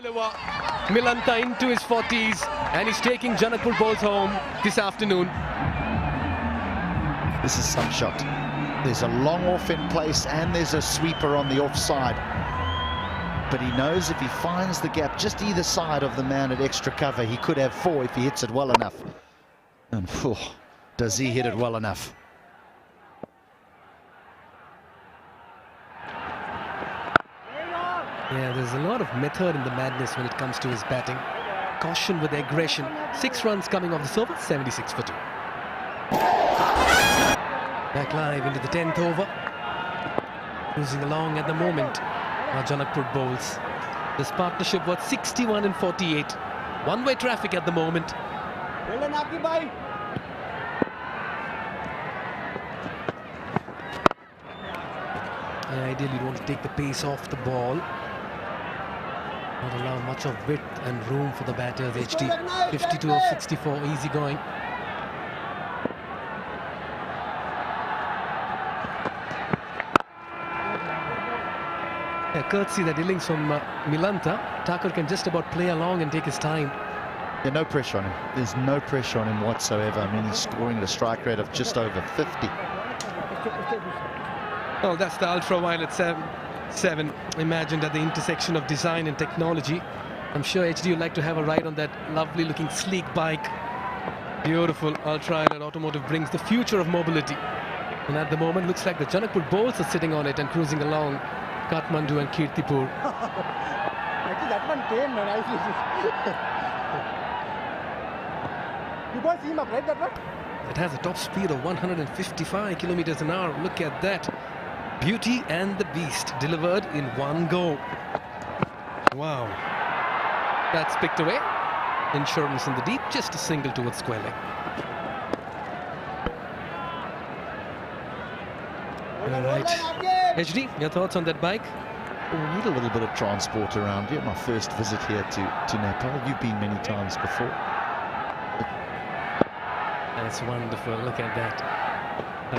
Milanta into his 40s and he's taking Janakpur bowls home this afternoon. This is some shot. There's a long off in place and there's a sweeper on the offside. But he knows if he finds the gap just either side of the man at extra cover, he could have 4 if he hits it well enough. And does he hit it well enough? Yeah, there's a lot of method in the madness when it comes to his batting. Caution with aggression. 6 runs coming off the over, 76 for 2. Back live into the 10th over. Cruising along at the moment. Now Janakpur bowls. This partnership was 61 and 48. One-way traffic at the moment. Yeah, ideally you want to take the pace off the ball. Not allow much of width and room for the batters. HD 52 of 64, easy going. Yeah, courtesy that innings from Milanta. Thakur can just about play along and take his time. Yeah, no pressure on him. There's no pressure on him whatsoever. I mean, he's scoring at a strike rate of just over 50. Oh, that's the ultraviolet 7 imagined at the intersection of design and technology. I'm sure HD would like to have a ride on that lovely looking sleek bike. Beautiful ultraviolet automotive brings the future of mobility. And at the moment looks like the Janakpur bowls are sitting on it and cruising along Kathmandu and Kirtipur. Actually, that one came nicely. You both see him up, right? That one? It has a top speed of 155 kilometers an hour. Look at that. Beauty and the Beast delivered in one go. Wow. That's picked away. Insurance in the deep, just a single towards square leg. All right. HD, your thoughts on that bike? Well, we need a little bit of transport around here. My first visit here to Nepal. You've been many times before. That's wonderful. Look at that.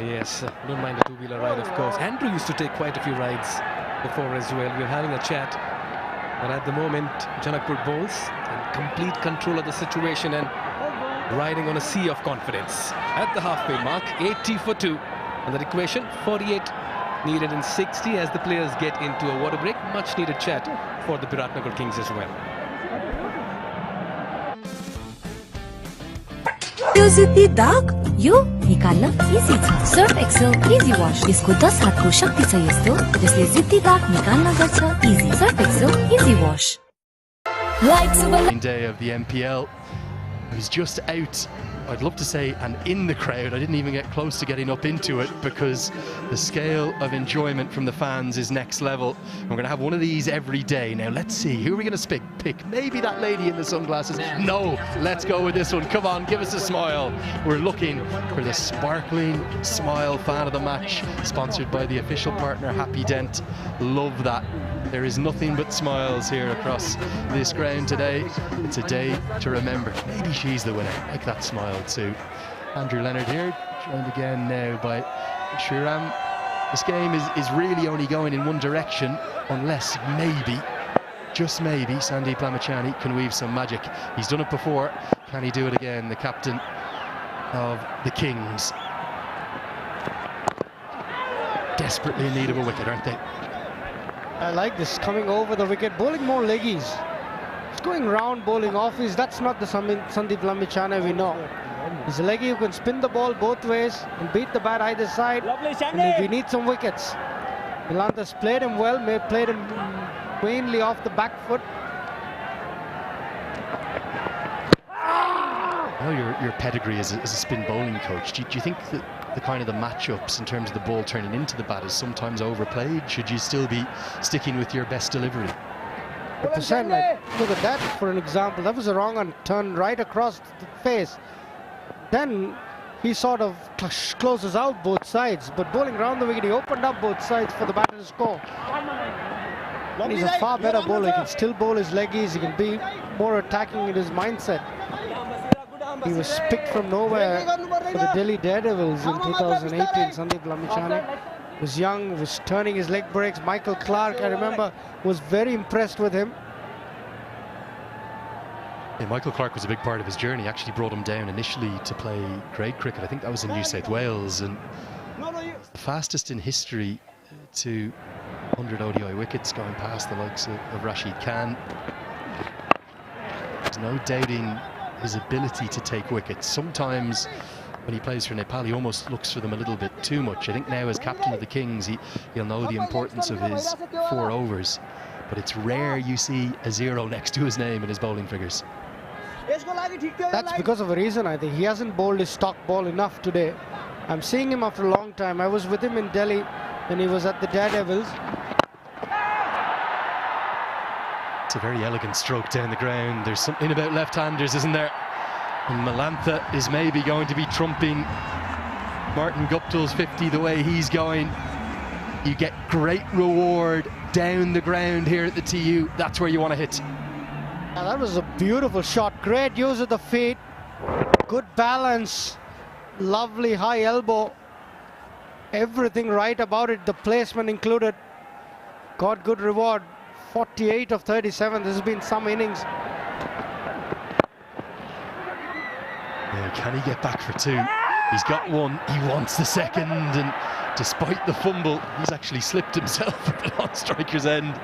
Yes, don't mind a two-wheeler ride, of course. Andrew used to take quite a few rides before as well. We're having a chat. But at the moment, Janakpur bowls in complete control of the situation and riding on a sea of confidence. At the halfway mark, 80 for 2. And that equation, 48 needed in 60 as the players get into a water break. Much needed chat for the Biratnagar Kings as well. यो जिद्दी दाग यो निकाल्न easy छ Surf Excel easy wash यसको 10 हातको शक्ति छ यस्तो जसले जिद्दी दाग निकाल्न गर्छ easy Surf Excel easy wash day of the MPL. He's just out, I'd love to say, and in the crowd. I didn't even get close to getting up into it because the scale of enjoyment from the fans is next level. We're going to have one of these every day. Now, let's see. Who are we going to pick? Maybe that lady in the sunglasses. No, let's go with this one. Come on, give us a smile. We're looking for the sparkling smile fan of the match, sponsored by the official partner, Happy Dent. Love that. There is nothing but smiles here across this ground today. It's a day to remember. Maybe she's the winner. Like that smile too. Andrew Leonard here, joined again now by Shriram. This game is really only going in one direction, unless maybe, just maybe, Sandeep Lamachani can weave some magic. He's done it before. Can he do it again? The captain of the Kings. Desperately in need of a wicket, aren't they? I like this, coming over the wicket, bowling more leggies. It's going round, bowling office. That's not the Sandeep Lamachani we know. He's a leggy who can spin the ball both ways and beat the bat either side. And if we need some wickets, Milanta's played him well, played him mainly off the back foot. I know your pedigree as a spin bowling coach. Do you think that the kind of the matchups in terms of the ball turning into the bat is sometimes overplayed? Should you still be sticking with your best delivery? 100%. Like, look at that for an example. That was a wrong one, turned right across the face. Then he sort of closes out both sides, but bowling round the wicket, he opened up both sides for the batter to score. And he's a far better bowler. He can still bowl his leggies. He can be more attacking in his mindset. He was picked from nowhere for the Delhi Daredevils in 2018. Sandeep Lamachani was young, was turning his leg breaks. Michael Clark, I remember, was very impressed with him. Yeah, Michael Clark was a big part of his journey. Actually brought him down initially to play grade cricket. I think that was in New South Wales, and the fastest in history to 100 ODI wickets, going past the likes of Rashid Khan. There's no doubting his ability to take wickets. Sometimes when he plays for Nepal, he almost looks for them a little bit too much. I think now as captain of the Kings, he'll know the importance of his 4 overs. But it's rare you see a 0 next to his name in his bowling figures. That's because of a reason, I think. He hasn't bowled his stock ball enough today. I'm seeing him after a long time. I was with him in Delhi when he was at the Daredevils. It's a very elegant stroke down the ground. There's something about left-handers, isn't there? And Malantha is maybe going to be trumping Martin Guptill's 50 the way he's going. You get great reward down the ground here at the TU. That's where you want to hit. That was a beautiful shot. Great use of the feet. Good balance. Lovely high elbow. Everything right about it. The placement included. Got good reward. 48 of 37. This has been some innings. Yeah, can he get back for 2? He's got 1. He wants the second, and despite the fumble, he's actually slipped himself at the long striker's end.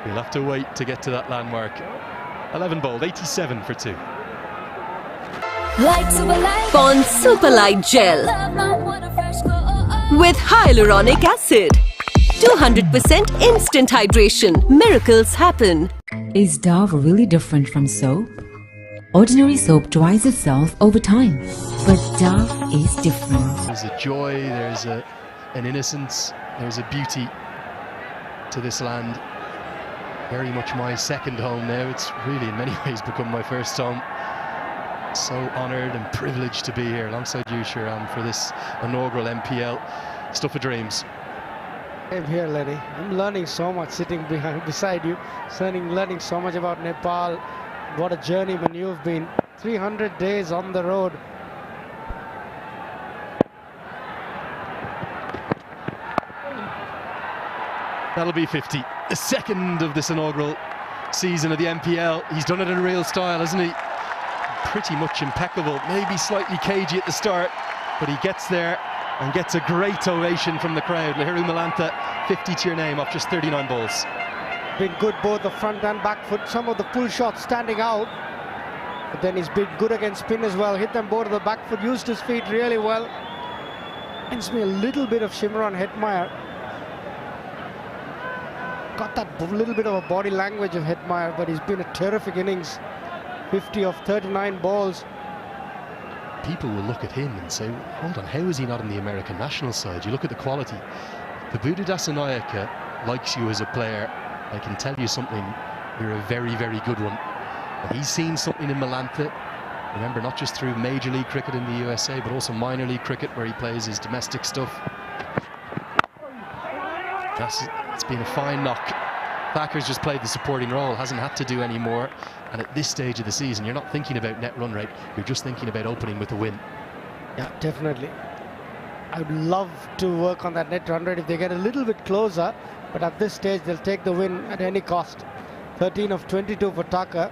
He'll have to wait to get to that landmark. 11 bowled, 87 for 2. Pond Super Light Gel with hyaluronic acid. 200% instant hydration. Miracles happen. Is Dove really different from soap? Ordinary soap dries itself over time, but Dove is different. There's a joy, there's an innocence, there's a beauty to this land. Very much my second home now. It's really in many ways become my first home. So honoured and privileged to be here alongside you, Shiram, for this inaugural MPL. Stuff of dreams. I'm here, Lenny. I'm learning so much sitting beside you. Learning so much about Nepal. What a journeyman you've been. 300 days on the road. That'll be 50. The second of this inaugural season of the MPL. He's done it in real style, hasn't he? Pretty much impeccable. Maybe slightly cagey at the start, but he gets there and gets a great ovation from the crowd. Lahiru Malantha, 50 to your name off just 39 balls. Been good both the front and back foot. Some of the pull shots standing out. But then he's been good against spin as well. Hit them both of the back foot. Used his feet really well. Reminds me a little bit of Shimron Hetmeyer. Got that little bit of a body language of Hetmeyer, but he's been a terrific innings. 50 of 39 balls. People will look at him and say, hold on, how is he not in the American national side? You look at the quality. Babudu Dasanayake likes you as a player. I can tell you something, you're a very, very good one. And he's seen something in Malantha. Remember, not just through Major League cricket in the USA, but also minor league cricket where he plays his domestic stuff. It's been a fine knock. Thacker's just played the supporting role, hasn't had to do any more. And at this stage of the season, you're not thinking about net run rate, you're just thinking about opening with a win. Yeah, definitely. I would love to work on that net run rate if they get a little bit closer, but at this stage they'll take the win at any cost. 13 of 22 for Thacker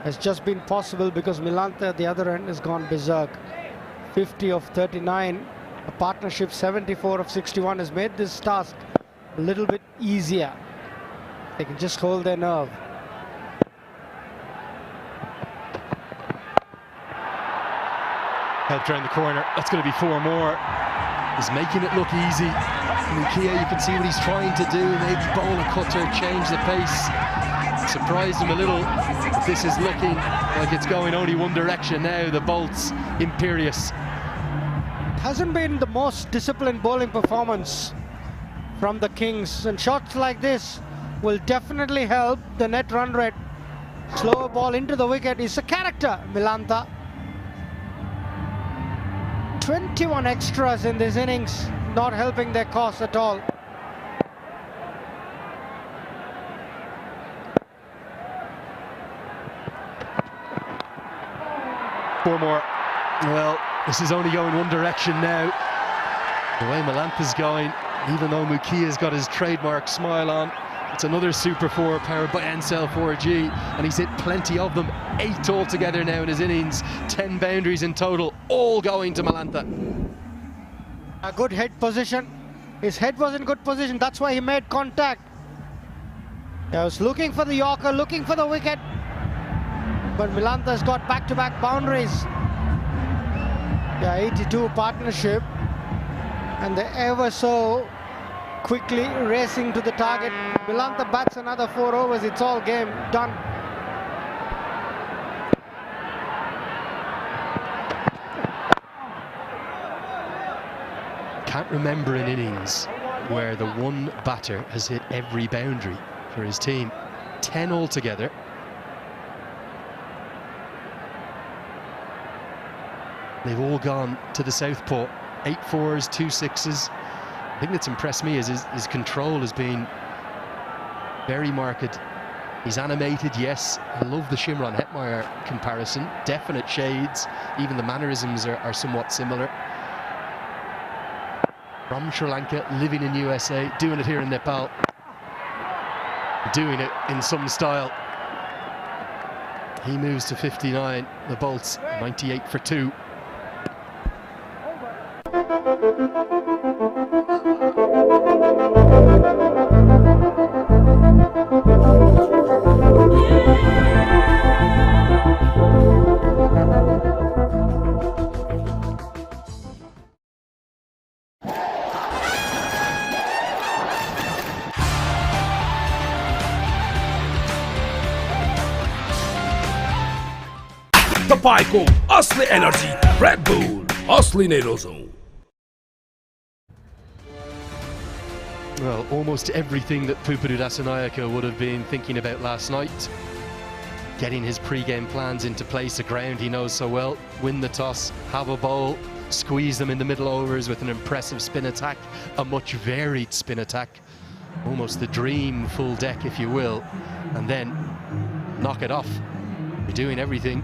has just been possible because Malantha at the other end has gone berserk. 50 of 39, a partnership 74 of 61 has made this task a little bit easier. They can just hold their nerve. Helped around the corner. That's going to be 4 more. He's making it look easy. Mukia, you can see what he's trying to do. Maybe bowl a cutter, change the pace. Surprised him a little. But this is looking like it's going only one direction now. The bolt's imperious. Hasn't been the most disciplined bowling performance from the Kings, and shots like this will definitely help the net run rate. Slower ball into the wicket is a character, Malantha. 21 extras in this innings, not helping their cause at all. Four more. Well, this is only going one direction now. The way Malantha's going, even though Mukia's got his trademark smile on, It's another Super 4 powered by Encel 4G, and he's hit plenty of them. 8 altogether now in his innings, 10 boundaries in total, all going to Malantha. A good head position. His head was in good position, that's why he made contact. He was looking for the Yorker, looking for the wicket. But Malantha's got back-to-back boundaries. Yeah, 82 partnership. And they're ever so quickly racing to the target. Malantha bats another 4 overs, it's all game done. Can't remember an innings where the one batter has hit every boundary for his team. 10 altogether. They've all gone to the southpaw. 8 fours, 2 sixes. The thing that's impressed me is his control has been very marked. He's animated, yes. I love the Shimron Hetmeyer comparison. Definite shades. Even the mannerisms are somewhat similar. From Sri Lanka, living in USA, doing it here in Nepal. Doing it in some style. He moves to 59. The Bolts, 98 for 2. तपाईको असली energy red bull असली नै रोजौं. Well, almost everything that Pupadu Dasanayake would have been thinking about last night. Getting his pre-game plans into place, a ground he knows so well. Win the toss, have a bowl, squeeze them in the middle overs with an impressive spin attack, a much varied spin attack. Almost the dream full deck, if you will. And then knock it off. You're doing everything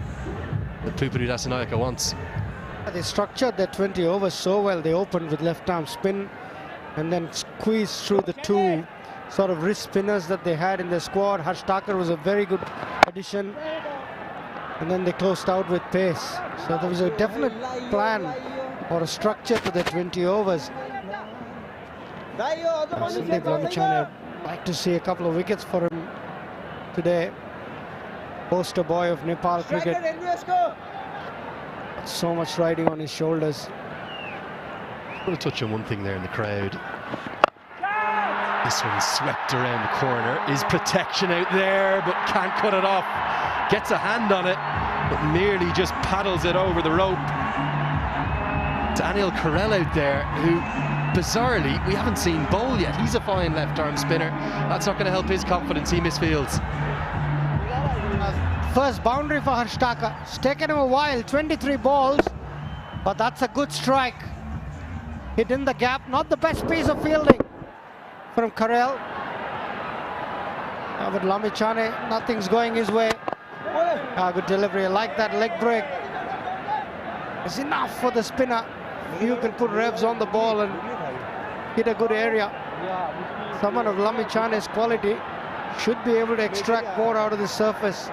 that Pupadu Dasanayake wants. They structured their 20 overs so well. They opened with left arm spin and then squeezed through the 2 sort of wrist spinners that they had in their squad. Harsh Thakur was a very good addition. And then they closed out with pace. So there was a definite plan or a structure to their 20 overs. Sandeep Lamichandane, I'd like to see a couple of wickets for him today. Poster boy of Nepal cricket. So much riding on his shoulders. I'm going to touch on one thing there in the crowd. This one's swept around the corner. Is protection out there, but can't cut it off. Gets a hand on it, but merely just paddles it over the rope. It's Anil Karel out there, who, bizarrely, we haven't seen bowl yet. He's a fine left-arm spinner. That's not going to help his confidence. He misfields. First boundary for Harsh Thakur. It's taken him a while, 23 balls, but that's a good strike. Hit in the gap, not the best piece of fielding from Karel. But Lamichandane, nothing's going his way. Good delivery, I like that leg break. It's enough for the spinner. You can put revs on the ball and hit a good area. Someone of Lamichandane's quality should be able to extract more out of the surface.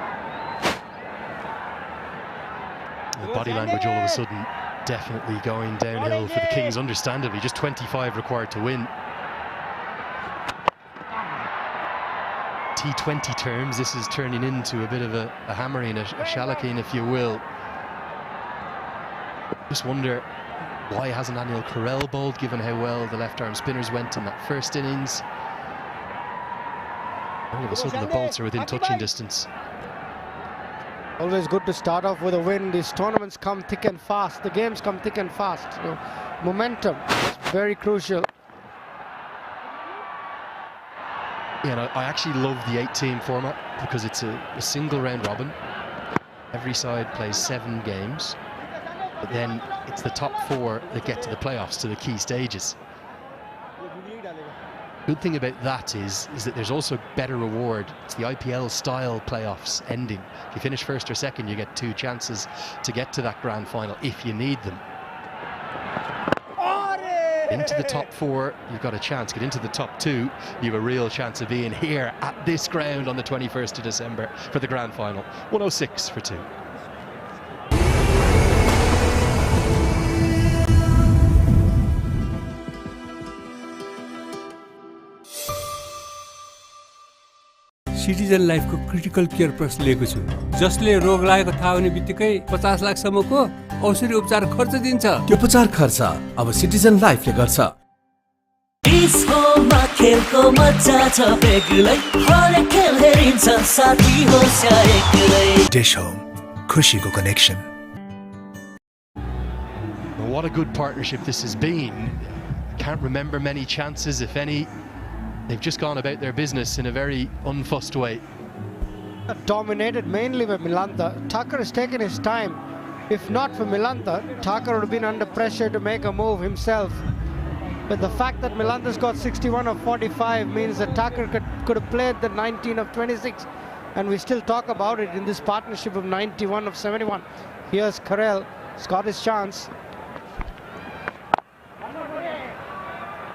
The body language all of a sudden definitely going downhill for the Kings, understandably. Just 25 required to win. T20 terms, this is turning into a bit of a hammering, a shallacking, if you will. Just wonder why hasn't Anil Karel bowled, given how well the left-arm spinners went in that first innings. All of a sudden the Bolts are within touching distance. Always good to start off with a win. These tournaments come thick and fast. The games come thick and fast. You know, momentum is very crucial. Yeah, and I actually love the 8-team format because it's a single round robin. Every side plays 7 games, but then it's the top 4 that get to the playoffs, to the key stages. Good thing about that is that there's also better reward. It's the IPL style playoffs ending. If you finish first or second, you get 2 chances to get to that grand final if you need them. Into the top 4, you've got a chance. Get into the top 2, you have a real chance of being here at this ground on the 21st of December for the grand final. 106 for 2. Citizen लाइफको critical care प्रश्न लिएको छु जसले रोग लागेको थाहा हुने बित्तिकै 50 लाखसम्मको औषधि उपचार खर्च दिन्छ। त्यो उपचार खर्च अब सिटिजन लाइफले गर्छ। खेलको मजा छ बेग्लै हरेक खेल हेरिन्छ साथी होस् या एक्लै। डिश होम खुशीको connection. What a good partnership this has been. Can't remember many chances, if any. They've just gone about their business in a very unfussed way. Dominated mainly by Milanta. Tucker has taken his time. If not for Milanta, Tucker would have been under pressure to make a move himself. But the fact that Milanta's got 61 of 45 means that Tucker could have played the 19 of 26. And we still talk about it in this partnership of 91 of 71. Here's Karel. He's got his chance.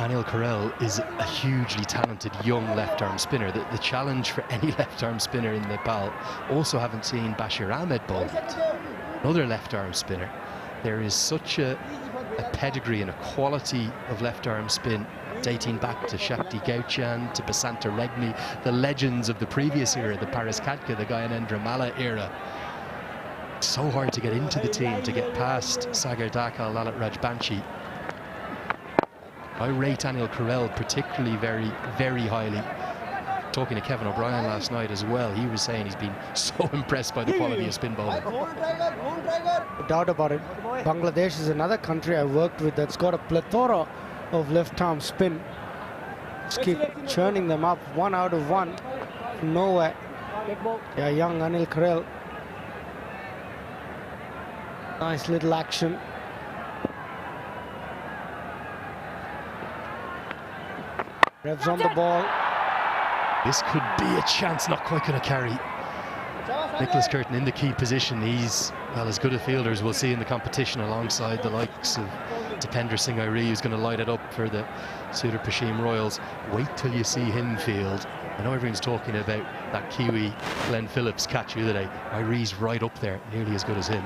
Anil Karel is a hugely talented young left-arm spinner. The challenge for any left-arm spinner in Nepal. Also haven't seen Bashir Ahmed bowl yet. Another left-arm spinner. There is such a pedigree and a quality of left-arm spin dating back to Shakti Gauchan, to Basanta Regni, the legends of the previous era, the Paris Kadka, the Gyanendra Malla era. It's so hard to get into the team, to get past Sagar Dakal, Lalit Rajbanshi. I rate Anil Karel particularly very, very highly. Talking to Kevin O'Brien last night as well, he was saying he's been so impressed by the quality of spin bowling. No doubt about it. Bangladesh is another country I worked with that's got a plethora of left-arm spin. Just keep churning them up, 1 out of 1 from nowhere. Yeah, young Anil Karel. Nice little action. Revs on the ball. This could be a chance, not quite going to carry. Nicholas Curtin in the key position. He's, well, as good a fielder as we'll see in the competition alongside the likes of Dipender Singh Airi, who's going to light it up for the Sudar Pashim Royals. Wait till you see him field. I know everyone's talking about that Kiwi Glenn Phillips catch the other day. Airi's right up there, nearly as good as him.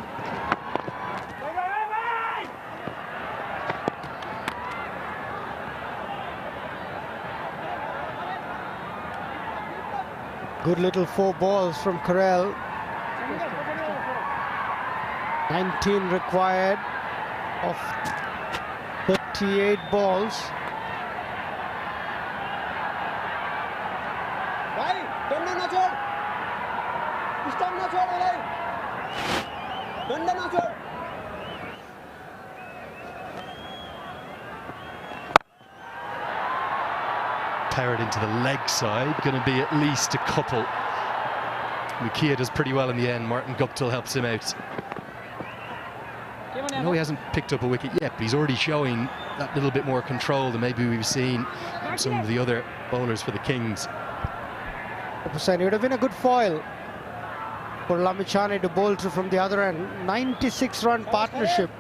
Good little 4 balls from Karel. 19 required of 38 balls. Powered into the leg side, going to be at least a couple. Mukia does pretty well in the end. Martin Guptill helps him out. I know he hasn't picked up a wicket yet, but he's already showing that little bit more control than maybe we've seen from some of the other bowlers for the Kings. It would have been a good foil for Lamichhane to bowl through from the other end. 96-run partnership.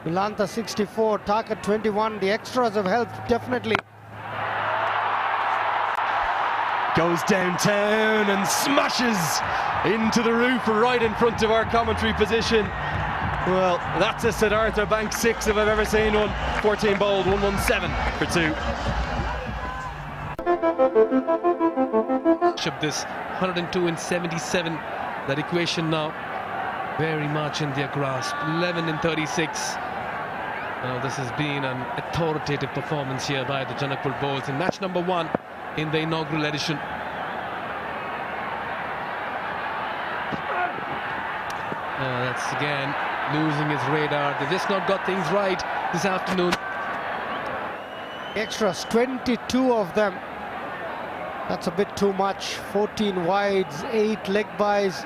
Milanta 64, Taka 21. The extras have helped definitely. Goes downtown and smashes into the roof right in front of our commentary position. Well, that's a Siddhartha Bank 6 if I've ever seen one. 14 bowled, 117 for 2. This 102 and 77, that equation now very much in their grasp. 11 and 36. Now this has been an authoritative performance here by the Janakpur Bowls in match number 1 in the inaugural edition. That's again losing his radar. They've just not got things right this afternoon. Extras, 22 of them. That's a bit too much. 14 wides, 8 leg byes,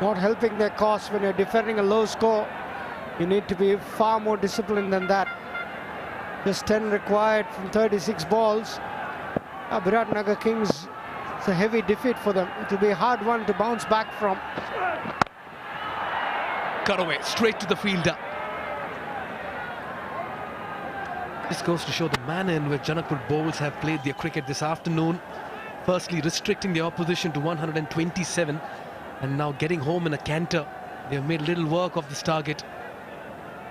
not helping their cause when you're defending a low score. You need to be far more disciplined than that. Just 10 required from 36 balls. Biratnagar Kings, it's a heavy defeat for them. It will be a hard one to bounce back from. Cut away, straight to the fielder. This goes to show the manner in which Janakpur bowls have played their cricket this afternoon. Firstly, restricting the opposition to 127 and now getting home in a canter. They've made little work of this target.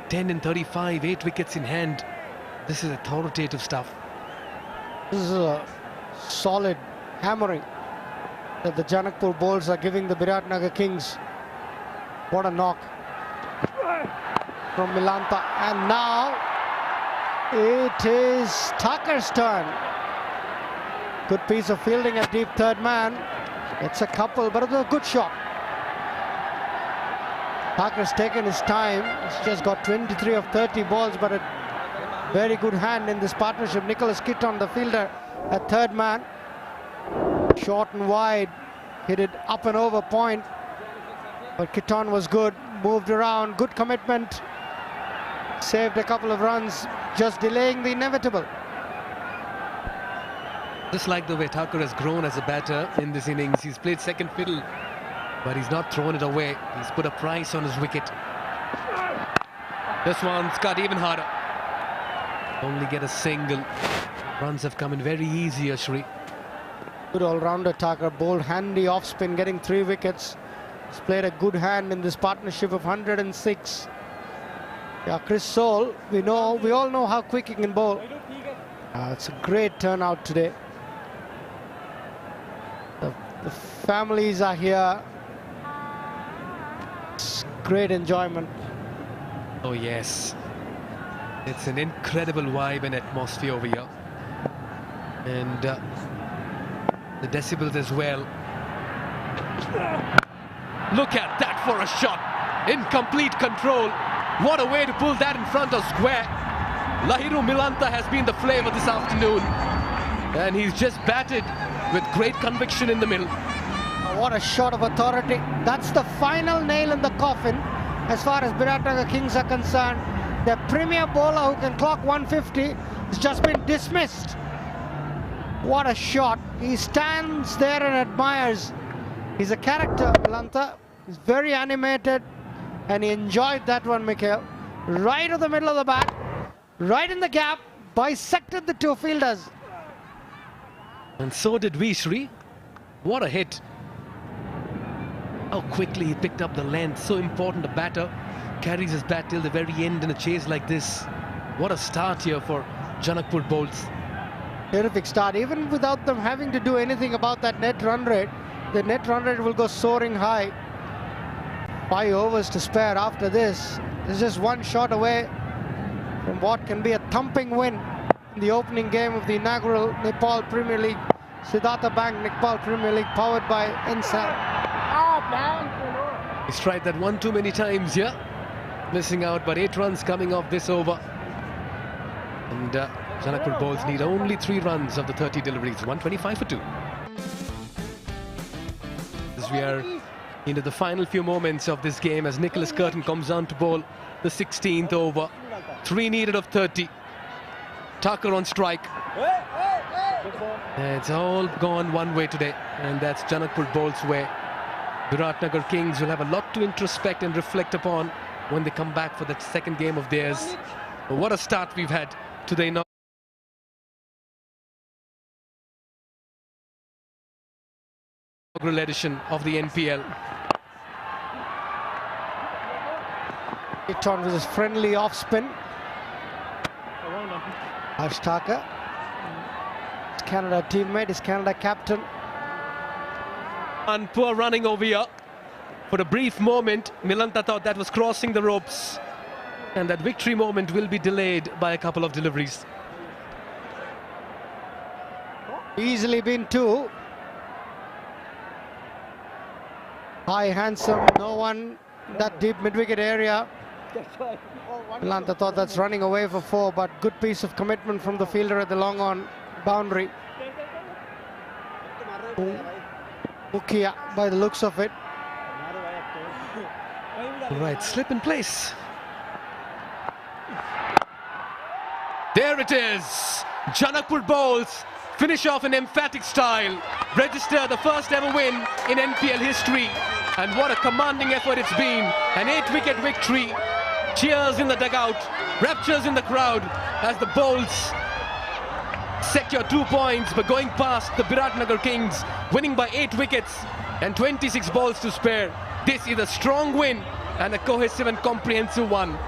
10 in 35, 8 wickets in hand. This is authoritative stuff. This is a solid hammering that the Janakpur bowls are giving the Biratnagar Kings. What a knock from Milanta. And now it is Thakur's turn. Good piece of fielding at deep third man. It's a couple, but it was a good shot. Thakur's taken his time. He's just got 23 of 30 balls, but a very good hand in this partnership. Nicholas Kitton, the fielder, at third man. Short and wide, hit it up and over point. But Kitton was good, moved around, good commitment. Saved a couple of runs, just delaying the inevitable. Just like the way Thakur has grown as a batter in this innings. He's played second fiddle, but he's not thrown it away. He's put a price on his wicket. This one's cut even harder. Only get a single. Runs have come in very easy, Ashri. Good all-rounder Thakur, bowled handy off-spin, getting 3 wickets. He's played a good hand in this partnership of 106. Yeah, Chris Soul, we all know how quick he can bowl. It's a great turnout today. The families are here. It's great enjoyment. Oh yes, it's an incredible vibe and atmosphere over here, and the decibels as well. Look at that for a shot, in complete control. What a way to pull that in front of square. Lahiru Milanta has been the flavour this afternoon, and he's just batted with great conviction in the middle. What a shot of authority. That's the final nail in the coffin as far as Biratnagar Kings are concerned. Their premier bowler who can clock 150 has just been dismissed. What a shot. He stands there and admires. He's a character, Milanta. He's very animated, and he enjoyed that one, Mikhail. Right to the middle of the bat, right in the gap, bisected the 2 fielders. And so did we, Sri. What a hit. How quickly he picked up the length. So important a batter carries his bat till the very end in a chase like this. What a start here for Janakpur bowls. Terrific start. Even without them having to do anything about that net run rate, the net run rate will go soaring high. 5 overs to spare after this. There's just 1 shot away from what can be a thumping win in the opening game of the inaugural Nepal Premier League. Siddhartha Bank Nepal Premier League, powered by Ensal. He's tried that one too many times here. Missing out, but 8 runs coming off this over. And Janakpur bowls need only 3 runs of the 30 deliveries. 125 for 2. As we are into the final few moments of this game, as Nicholas Curtin comes on to bowl the 16th over. 3 needed of 30. Thakur on strike. It's all gone one way today, and that's Janakpur bowls' way. Biratnagar Kings will have a lot to introspect and reflect upon when they come back for that second game of theirs. But what a start we've had today. Inaugural edition of the NPL. It on with his friendly off spin. Harsh Thakur, his Canada teammate, his Canada captain. And poor running over here. For a brief moment, Milanta thought that was crossing the ropes, and that victory moment will be delayed by a couple of deliveries. Easily been 2. High, handsome, no one that deep mid-wicket area. Milanta thought that's running away for 4, but good piece of commitment from the fielder at the long on boundary. Mukhia, by the looks of it. Right, slip in place. There it is. Janakpur bowls finish off in emphatic style. Register the first ever win in NPL history. And what a commanding effort it's been. An 8-wicket victory. Cheers in the dugout. Raptures in the crowd as the Bolts secure 2 points by going past the Biratnagar Kings, winning by 8 wickets and 26 balls to spare. This is a strong win and a cohesive and comprehensive one.